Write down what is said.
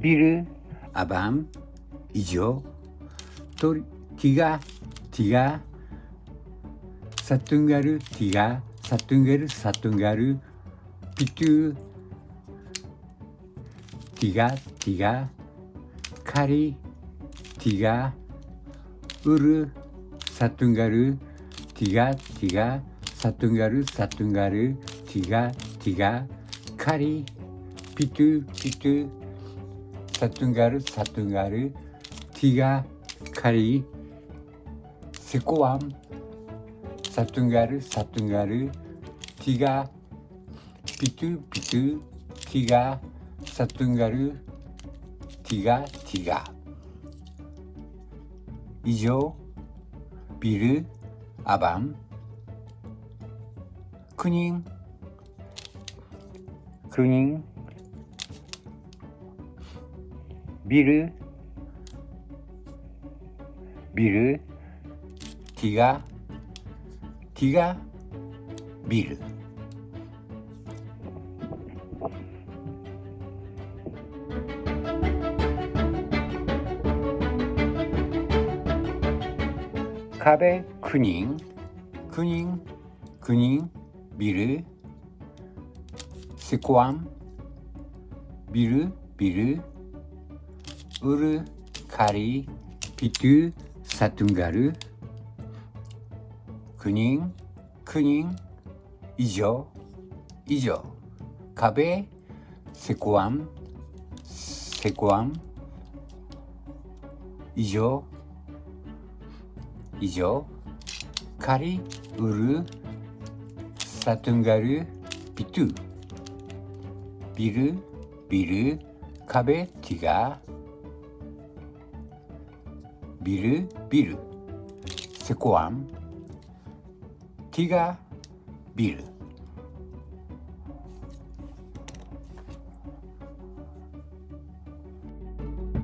비르, 아밤, 이조, 티가, 사퉁가르, 사퉁가르, 피투, 티가, 카리, 우르, 사퉁가르, 사퉁가르, 카리, 피투, 사퉁가르, 카리, 세코암, 사퉁가르, 피투, 사퉁가르, 이조, 비르, 아밤, 쿠닝, 비르, 티가, 비르. 카베, 쿠닝, 비르, 세코암, 비르, 우르, 카리, 피투, 사퉁가르, 쿠닝, 이조, 카베, 세코암, 이조, 카리, 우르, 사퉁가르, 피투, 비르, 카베, 비르, 세코암, 비르.